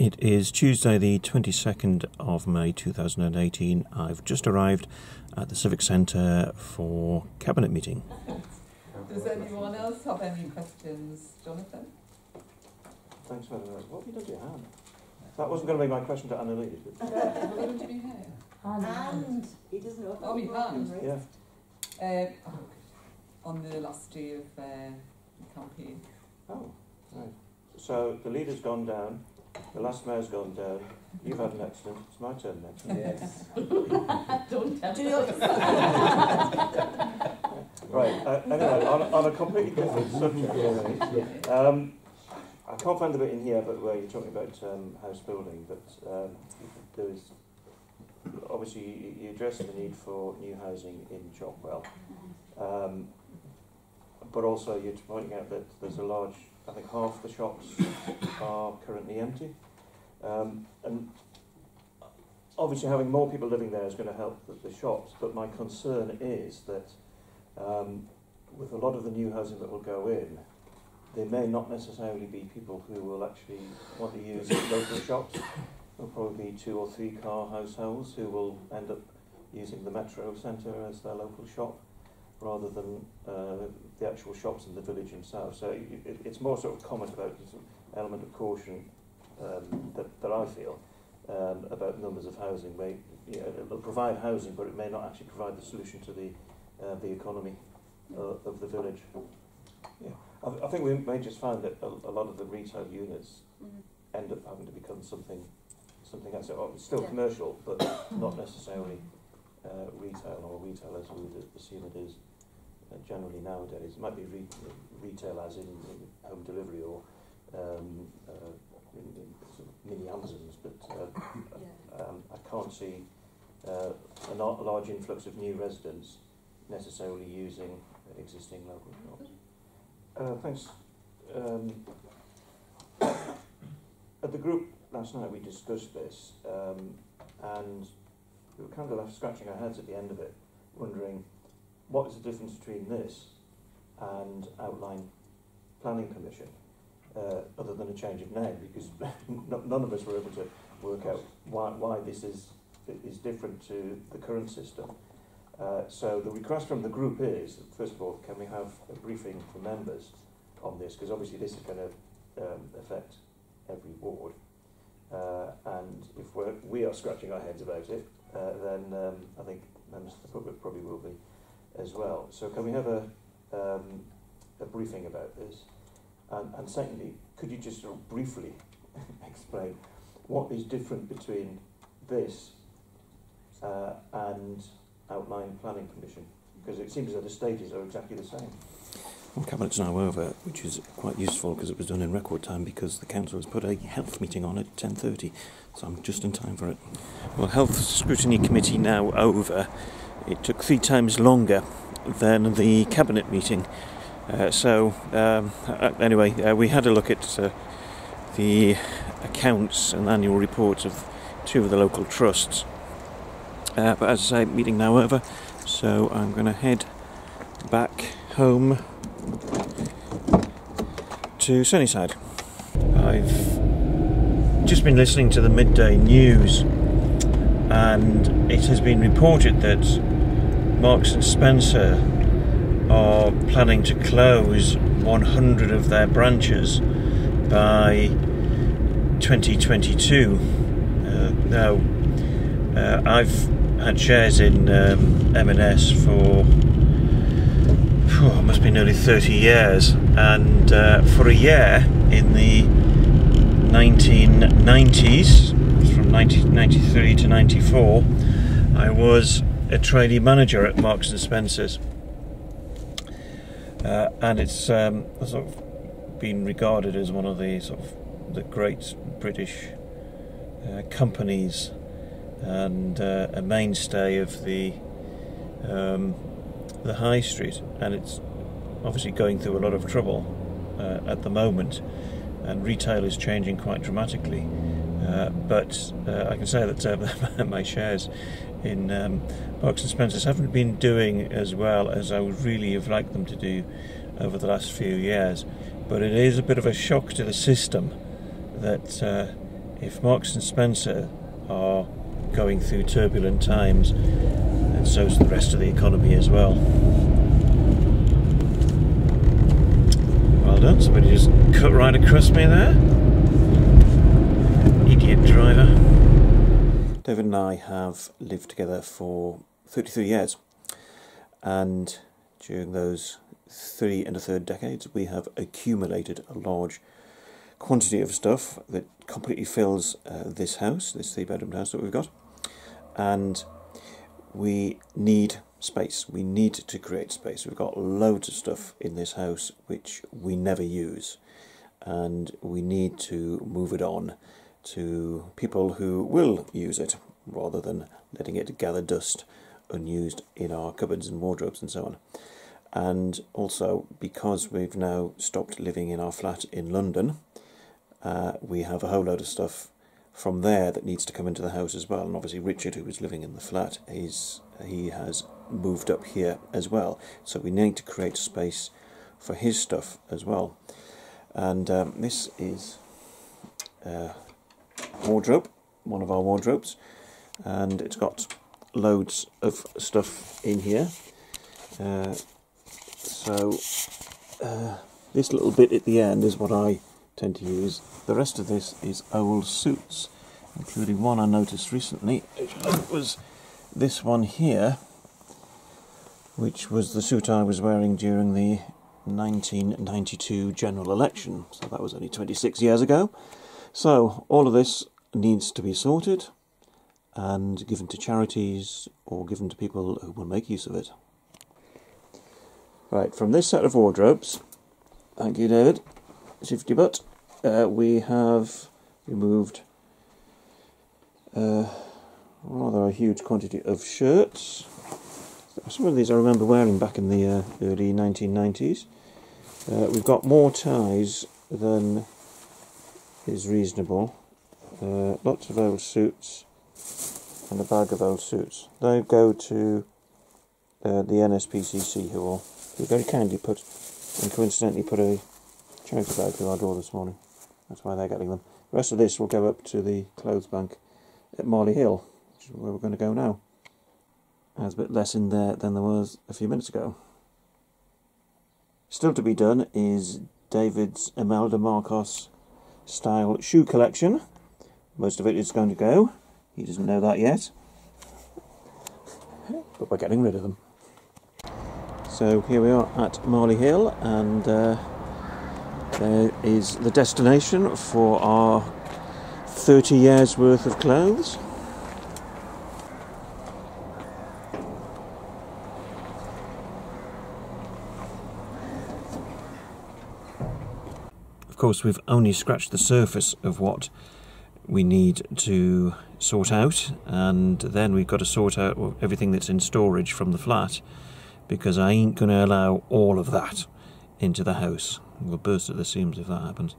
It is Tuesday the 22nd of May 2018. I've just arrived at the Civic Centre for Cabinet meeting. Does anyone else have any questions? Jonathan? Thanks very much. What have you done to your hand? That wasn't going to be my question to Annalise. What do you mean here? And he doesn't know. Oh, my hand. Yeah. On the last day of the campaign. Oh, right. So the leader's gone down, the last mayor's gone down, you've had an accident, it's my turn next. Yes. Don't tell me. Right, anyway, on a completely different subject, I can't find the bit in here but where you're talking about house building, but there is, obviously you address the need for new housing in Chopwell, but also you're pointing out that there's a large, I think half the shops are currently empty, and obviously having more people living there is going to help the shops, but my concern is that with a lot of the new housing that will go in, there may not necessarily be people who will actually want to use local shops. There'll probably be 2 or 3 car households who will end up using the Metro Centre as their local shop rather than the actual shops in the village himself. So it's more sort of comment about this element of caution that I feel about numbers of housing. It'll provide housing, but it may not actually provide the solution to the economy of the village. Yeah. I think we may just find that a lot of the retail units end up having to become something else. It's still commercial, but not necessarily retail, or retail as we would assume it is generally nowadays. It might be retail as in home delivery or in sort of mini Amazons, but I can't see a large influx of new residents necessarily using existing local shops. Thanks. At the group last night we discussed this, and we were kind of left scratching our heads at the end of it, wondering what is the difference between this and Outline Planning Commission, other than a change of name, because none of us were able to work out why this is different to the current system. So the request from the group is, first of all, can we have a briefing for members on this, because obviously this is going to affect every ward, and if we are scratching our heads about it, then I think members of the public probably will be as well. So can we have a briefing about this? And secondly, could you just sort of briefly explain what is different between this and Outline Planning Commission? Because it seems that the stages are exactly the same. Well, Cabinet's now over, which is quite useful because it was done in record time because the council has put a health meeting on at 10:30, so I'm just in time for it. Well, Health Scrutiny Committee now over. It took 3 times longer than the Cabinet meeting. Anyway, we had a look at the accounts and annual reports of 2 of the local trusts. But as I say, meeting now over, so I'm going to head back home to Sunnyside. I've just been listening to the midday news, and it has been reported that Marks and Spencer are planning to close 100 of their branches by 2022. Now, I've had shares in M&S for must be nearly 30 years, and for a year in the 1990s, from 1993 to 94, I was a trainee manager at Marks and Spencer's, and it's sort of been regarded as one of the sort of the great British companies, and a mainstay of the high street, and it's obviously going through a lot of trouble at the moment, and retail is changing quite dramatically, but I can say that my shares in Marks and Spencer's haven't been doing as well as I would really have liked them to do over the last few years, but it is a bit of a shock to the system that if Marks and Spencer are going through turbulent times, and so's the rest of the economy as well. Well done, somebody just cut right across me there. Idiot driver. David and I have lived together for 33 years, and during those 3 1/3 decades we have accumulated a large quantity of stuff that completely fills this house, this 3-bedroom house that we've got, and we need space. We need to create space. We've got loads of stuff in this house which we never use, and we need to move it on to people who will use it, rather than letting it gather dust unused in our cupboards and wardrobes and so on. And also, because we've now stopped living in our flat in London, we have a whole load of stuff from there that needs to come into the house as well. And obviously Richard, who was living in the flat, he has moved up here as well, so we need to create space for his stuff as well. And this is wardrobe, one of our wardrobes, and it's got loads of stuff in here. So this little bit at the end is what I tend to use. The rest of this is old suits, including one I noticed recently. It was this one here, which was the suit I was wearing during the 1992 general election, so that was only 26 years ago. So all of this needs to be sorted and given to charities or given to people who will make use of it. Right, from this set of wardrobes, thank you David, shifty butt, we have removed rather a huge quantity of shirts. Some of these I remember wearing back in the early 1990s. We've got more ties than is reasonable. Lots of old suits and a bag of old suits. They go to the NSPCC, who very kindly put, and coincidentally put a charity bag through our door this morning. That's why they're getting them. The rest of this will go up to the clothes bank at Marley Hill, which is where we're going to go now. There's a bit less in there than there was a few minutes ago. Still to be done is David's Imelda Marcos style shoe collection. Most of it is going to go. He doesn't know that yet, but we're getting rid of them. So here we are at Marley Hill, and there is the destination for our 30 years worth of clothes. Of course, we've only scratched the surface of what we need to sort out, and then we've got to sort out everything that's in storage from the flat, because I ain't going to allow all of that into the house. We'll burst at the seams if that happens.